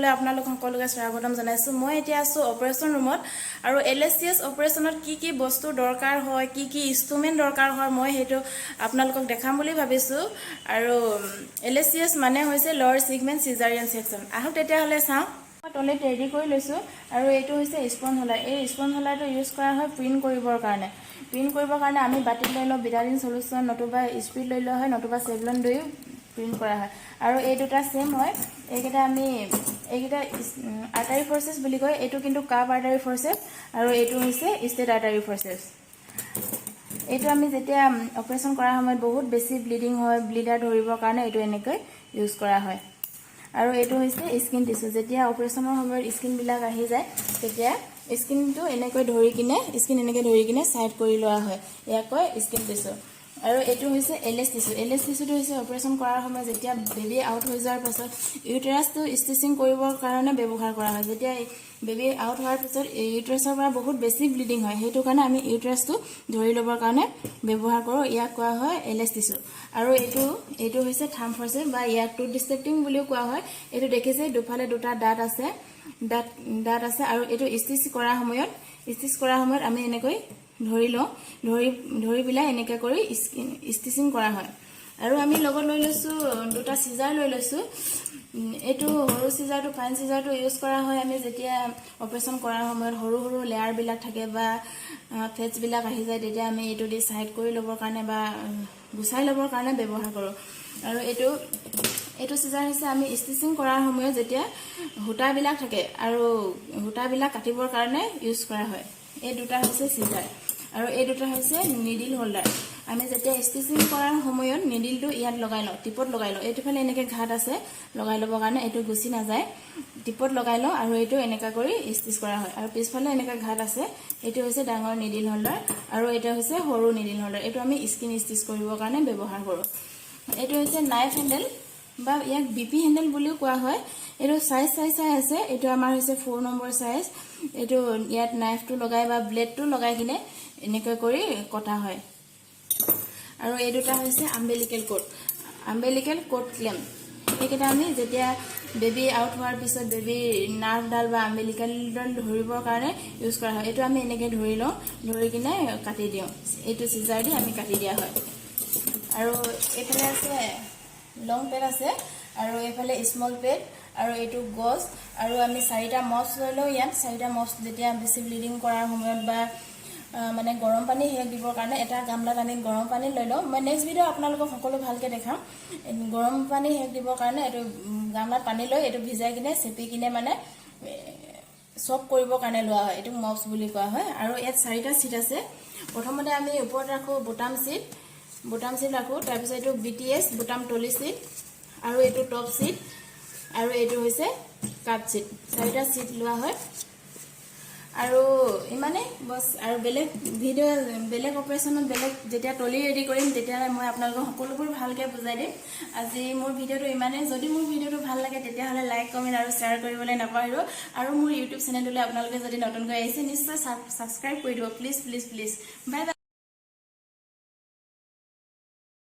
ভিডিঅ'লৈ আপোনালোক সকলোকে স্বাগতম জনাইছো মই এতিয়া আছো অপাৰেচন ৰুমত আৰু এলএসচিএস অপাৰেচনত কি বস্তু দৰকাৰ হয় কি ইনস্ট্ৰুমেন্ট দৰকাৰ হয় মই হেতু আপোনালোকক দেখাম বুলি ভাবিছো আৰু এলএসচিএস মানে হৈছে লৱাৰ সেগমেন্ট সিজাৰিয়ান সেকশন আহক তেতিয়া হলে চাও টলে ৰেডি কৰি লৈছো আৰু এটো হৈছে স্পন হোলাৰ এই স্পন হোলাৰটো ইউজ কৰা হয় প্ৰিন্ট কৰিবৰ কাৰণে আমি বাটি লৈ ল বিটালিন সলিউশন নতুবা স্পিড লৈ ল হয় নতুবা সেভলন দই প্ৰিন্ট কৰা হয় আৰু এই দুটা সেম হয় এইকেটা আমি এইকেটা আৰ্টাৰি ফৰ্সেস বুলি কয় এটো কিন্তু কাপ আৰ্টাৰি ফৰ্সেস আৰু এটো হৈছে ষ্টেট আৰ্টাৰি ফৰ্সেস এটো আমি যেতিয়া অপাৰেচন কৰাৰ সময়ত বহুত বেছি ব্লিডিং হয় ব্লিডাৰ ধৰিবৰ কাৰণে এটো এনেকৈ ইউজ কৰা হয় আৰু এটো হৈছে স্কিন টিস্যু যেতিয়া অপাৰেচনৰ সময়ত স্কিন বিলাক আহি যায় তেতিয়া স্কিনটো এনেকৈ ধৰি কিনে সাইড কৰি লোৱা হয় ইয়াক কয় স্কিন টিস্যু আৰু এটো হৈছে এলএস টিস্যুটো হৈছে অপাৰেচন কৰাৰ সময়ত যেতিয়া বেবি আউট হৈ যোৱাৰ পাছত ইউটেৰাসটো ষ্টিচিং কৰিবৰ কাৰণে ব্যৱহাৰ কৰা হয় যেতিয়া বেবি আউট হোৱাৰ পাছত ইউটেৰাসৰ পৰা বহুত বেছি ব্লিডিং হয় হেতু কাৰণে আমি ইউটেৰাসটো ধৰি লবৰ কাৰণে ব্যৱহাৰ কৰো ইয়াক কোৱা হয় এলএস টিস্যু আৰু এটো হৈছে থাম ফৰ্সেস বা ইয়াক টুথ ডিসেক্টিং বুলিও কোৱা হয় এটো দেখিছে দুফালে দুটা দাঁত আছে আৰু এটো ষ্টিচ কৰাৰ সময়ত আমি এনেকৈ ধৰি বিলাই এনেকৈ কৰি ষ্টিচিং কৰা হয় আৰু আমি লগত লৈ লৈছো দুটা সিজাৰ লৈ লৈছো এটো হৰু সিজাৰটো ফাইন সিজাৰটো ইউজ কৰা হয় আমি যেতিয়া অপাৰেচন কৰাৰ সময়ত হৰু লেয়াৰ বিলাক থাকে বা ফেটস বিলাক আহি যায় তেতিয়া আমি এটো দি সাইড কৰি লবৰ কাৰণে বা গুছাই লবৰ কাৰণে ব্যৱহাৰ কৰো আৰু এটো সিজাৰ হৈছে আমি ষ্টিচিং কৰাৰ সময়ত যেতিয়া হুটা বিলাক থাকে আৰু হুটা বিলাক কাটিবৰ কাৰণে ইউজ কৰা হয় এই দুটা হৈছে সিজাৰ আৰু এই দুটা হৈছে নিডল হোল্ডাৰ আমি যেতিয়া ষ্টিচিং কৰাৰ সময়ত নিডলটো ইয়াত লগাই লওঁ টিপত লগাই লওঁ এটোফালে এনেকৈ ঘাট আছে লগাই লবৰ কাৰণে এটো গুছি না যায় টিপত লগাই লওঁ আৰু এটো এনেকা কৰি ষ্টিচ কৰা হয় আৰু পিছফালে এনেকা ঘাট আছে এটো হৈছে ডাঙৰ নিডল হোল্ডাৰ আৰু এটা হৈছে সৰু নিডল হোল্ডাৰ এটো আমি স্কিন ষ্টিচ কৰিবৰ কাৰণে ব্যৱহাৰ কৰো এটো হৈছে নাইফ হ্যান্ডেল বা ইয়াক বিপি হ্যান্ডেল বুলিও কোৱা হয় এটো সাইজ আছে এটো আমাৰ হৈছে 4 নম্বৰ সাইজ এটো ইয়াত নাইফটো লগাই বা ব্লেডটো লগাই কিনে এনেকৈ কৰি কটা হয় আৰু এই দুটা হৈছে আম্বেলিকেল কোড ক্লেম এইকেটা আমি যেতিয়া বেবি আউট হোৱাৰ পিছত বেবি নাৰ্ভ ডাল বা আম্বেলিকেল ডাল ধৰিবৰ কাৰণে ইউজ কৰা হয় এটো আমি এনেকৈ ধৰি কিনে কাটি দিও এটো সিজাৰ দি আমি কাটি দিয়া হয় আৰু এফালে আছে লং পেড আছে আৰু এফালে স্মল পেড আৰু এটো গজ আৰু আমি চাৰিটা মছ লৈ লও ইয়াত চাৰিটা মছ যেতিয়া বেছি ব্লিডিং কৰাৰ সময়ত বা মানে গৰম পানী হেক দিবৰ কাৰণে এটা গামলাত আমি গৰম পানী লৈ লও মই নেক্সট ভিডিও আপোনালোকক সকলো ভালকে দেখাম গৰম পানী হেক দিবৰ কাৰণে এটো গামলাত পানী লৈ এটো ভিজাই কিনে চেপি কিনে মানে সব কৰিবৰ কাৰণে লোৱা হয় এটো মছ বুলি কোৱা হয় আৰু ইয়াত চাৰিটা সিট আছে প্ৰথমতে আমি ওপৰত ৰাখো বুটাম সিট ৰাখো তাৰ পিছত এটো বিটিএস বুটাম টলি সিট আৰু এটো টপ সিট আৰু এটো হৈছে কাট সিট চাৰিটা সিট লোৱা হয় আৰু ইমানে বস আৰু বেলেগ অপাৰেচনত যেতিয়া টলি ৰেডি কৰিম তেতিয়া মই আপোনালোকক সকলোবোৰ ভালকে বুজাই দিম আজি মোৰ ভিডিওটো ইমানে যদি মোৰ ভিডিওটো ভাল লাগে তেতিয়া হলে লাইক কমেন্ট আৰু শেয়াৰ কৰিবলৈ নাপাহৰিব আৰু মোৰ ইউটিউব চেনেললৈ আপোনালোকে যদি নতুনকৈ আহিছে নিশ্চয় সাবস্ক্ৰাইব কৰি দিব প্লিজ বাই বাই